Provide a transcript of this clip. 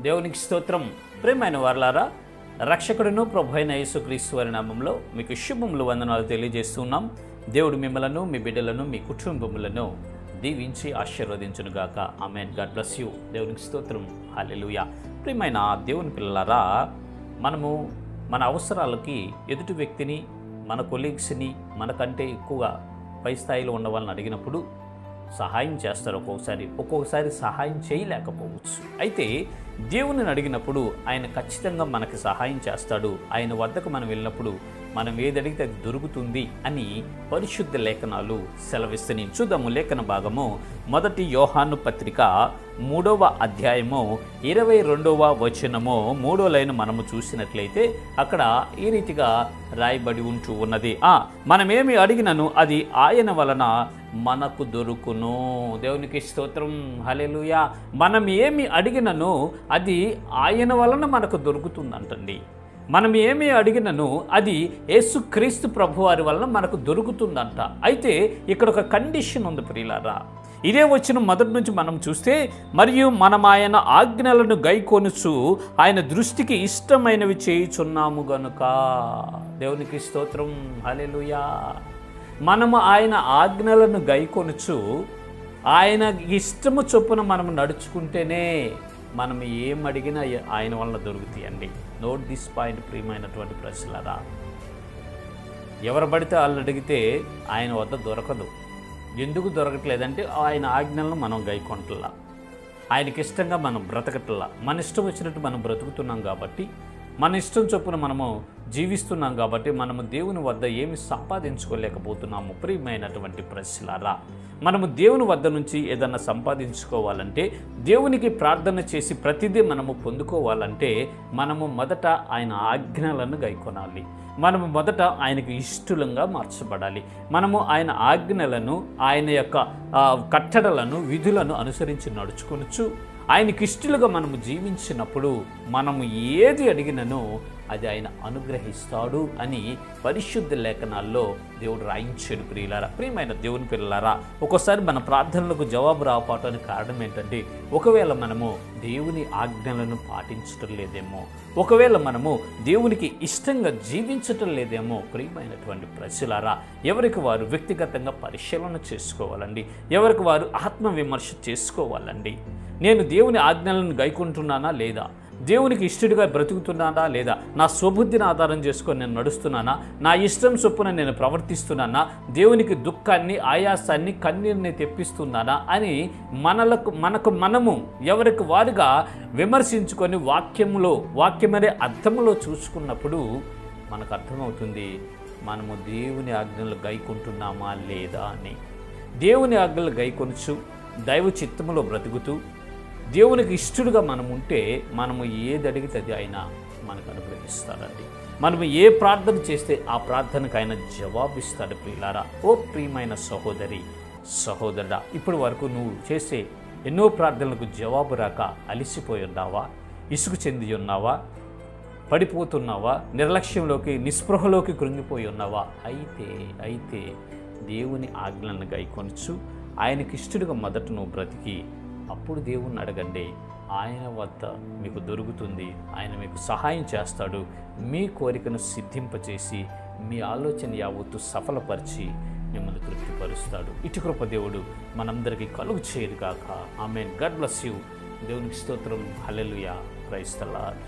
దేవునికి స్తోత్రం. ప్రియమైన వారలారా, రక్షకుడును ప్రభు అయిన యేసుక్రీస్తు వారి నామంలో మీకు శుభములు వందనాలు తెలియజేస్తున్నాం. దేవుడు మిమ్మలను, మీ బిడ్డలను, మీ కుటుంబములను దీవించి ఆశీర్వదించునుగాక. ఆమేన్. God bless you. దేవునికి స్తోత్రం. హల్లెలూయా. ప్రియమైన దేవుని పిల్లలారా, మనము మన అవసరాలకి ఎదుటి వ్యక్తిని, మన కొలీగ్స్ని, మనకంటే ఎక్కువగా పై స్థాయిలో ఉన్న వాళ్ళని అడిగినప్పుడు సహాయం చేస్తారు. ఒక్కొక్కసారి సహాయం చేయలేకపోవచ్చు. అయితే దేవుని అడిగినప్పుడు ఆయన ఖచ్చితంగా మనకి సహాయం చేస్తాడు. ఆయన వద్దకు మనం వెళ్ళినప్పుడు మనం ఏది అడిగితే అది దొరుకుతుంది అని పరిశుద్ధ లేఖనాలు సెలవిస్తున్నాయి. చూద్దాము లేఖన భాగము. 1 యోహాను పత్రిక 3వ అధ్యాయము 22వ వచనము 3వ లైన్ మనము చూసినట్లయితే అక్కడ ఈ రీతిగా రాయబడి ఉంటూ ఉన్నది. మనమేమి అడిగినను అది ఆయన వలన మనకు దొరుకును. దేవునికి స్తోత్రం. హల్లెలూయా. మనం ఏమి అడిగినను అది ఆయన వలన మనకు దొరుకుతుందంటండి. మనం ఏమి అడిగినను అది యేసుక్రీస్తు ప్రభువారి వలన మనకు దొరుకుతుందంట. అయితే ఇక్కడ ఒక కండిషన్ ఉంది ప్రియులారా. ఇదే వచ్చిన మొదటి నుంచి మనం చూస్తే, మరియు మనం ఆయన ఆజ్ఞలను గైకొనుచు ఆయన దృష్టికి ఇష్టమైనవి చేయుచున్నాము గనుక. దేవునికి స్తోత్రం. హల్లెలూయా. మనము ఆయన ఆజ్ఞలను గైకొనుచు ఆయన ఇష్టము చొప్పున మనం నడుచుకుంటేనే మనం ఏం అడిగినా ఆయన వలన దొరుకుతాయండి. నోట్ దిస్ పాయింట్ ప్రియమైనటువంటి ప్రజలారా. ఎవరు పడితే వాళ్ళు అడిగితే ఆయన వద్ద దొరకదు. ఎందుకు దొరకట్లేదంటే ఆయన ఆజ్ఞలను మనం గైకొంటలా, ఆయనకి ఇష్టంగా మనం బ్రతకట్లా. మన ఇష్టం వచ్చినట్టు మనం బ్రతుకుతున్నాం కాబట్టి, మన ఇష్టం చొప్పున మనము జీవిస్తున్నాం కాబట్టి మనము దేవుని వద్ద ఏమి సంపాదించుకోలేకపోతున్నాము. ప్రియమైనటువంటి ప్రజలారా, మనము దేవుని వద్ద నుంచి ఏదన్నా సంపాదించుకోవాలంటే, దేవునికి ప్రార్థన చేసి ప్రతిదీ మనము పొందుకోవాలంటే మనము మొదట ఆయన ఆజ్ఞలను గైకొనాలి. మనము మొదట ఆయనకు ఇష్టలంగా మార్చబడాలి. మనము ఆయన ఆజ్ఞలను, ఆయన యొక్క కట్టడలను, విధులను అనుసరించి నడుచుకొనొచ్చు. ఆయనకి ఇష్టలుగా మనము జీవించినప్పుడు మనము ఏది అడిగినను అది ఆయన అనుగ్రహిస్తాడు అని పరిశుద్ధ లేఖనాల్లో దేవుడు రాయించాడు. ప్రియులారా, ప్రియమైన దేవుని పిల్లలారా, ఒక్కోసారి మన ప్రార్థనలకు జవాబు రావటానికి కారణం ఏంటంటే, ఒకవేళ మనము దేవుని ఆజ్ఞలను పాటించటం లేదేమో, ఒకవేళ మనము దేవునికి ఇష్టంగా జీవించటం లేదేమో. ప్రియమైనటువంటి ప్రజలారా, ఎవరికి వారు వ్యక్తిగతంగా పరిశీలన చేసుకోవాలండి. ఎవరికి వారు ఆత్మవిమర్శ చేసుకోవాలండి. నేను దేవుని ఆజ్ఞలను గైకుంటున్నానా లేదా? దేవునికి ఇష్టడిగా బ్రతుకుతున్నానా లేదా? నా స్వబుద్ధిని ఆధారం చేసుకొని నేను నడుస్తున్నానా? నా ఇష్టం చొప్పున నేను ప్రవర్తిస్తున్నానా? దేవునికి దుఃఖాన్ని, ఆయాసాన్ని, కన్నీరుని తెప్పిస్తున్నానా అని మనము ఎవరికి వారుగా విమర్శించుకొని వాక్యమనే అర్థంలో చూసుకున్నప్పుడు మనకు అర్థమవుతుంది మనము దేవుని ఆజ్ఞలు గైకుంటున్నామా లేదా అని. దేవుని ఆజ్ఞలు గైకొనుచు దైవ చిత్తములో బ్రతుకుతూ దేవునికి ఇష్టడుగా మనం ఉంటే మనము ఏది అడిగితే అది ఆయన మనకు అనుగ్రహిస్తాడండి. మనము ఏ ప్రార్థన చేస్తే ఆ ప్రార్థనకు ఆయన జవాబిస్తాడు. ప్రియులారా, ఓ ప్రియమైన సహోదరి, సహోదరుడా, ఇప్పటి వరకు నువ్వు చేసే ఎన్నో ప్రార్థనలకు జవాబు రాక అలిసిపోయి ఉన్నావా? ఇసుగు చెంది ఉన్నావా? పడిపోతున్నావా? నిర్లక్ష్యంలోకి, నిస్పృహలోకి కృంగిపోయి ఉన్నావా? అయితే దేవుని ఆజ్ఞలను గైకొనొచ్చు ఆయనకి ఇష్టడుగా మొదట నువ్వు బ్రతికి అప్పుడు దేవుణ్ణి అడగండి. ఆయన వద్ద మీకు దొరుకుతుంది. ఆయన మీకు సహాయం చేస్తాడు. మీ కోరికను సిద్ధింపచేసి మీ ఆలోచన యావత్తు సఫలపరిచి మిమ్మల్ని తృప్తిపరుస్తాడు. ఇటు కృప దేవుడు మనందరికీ కలుగు చేయదు కాక. ఆమేన్. God bless you. దేవునికి స్తోత్రం. హల్లెలూయా. Praise the lord.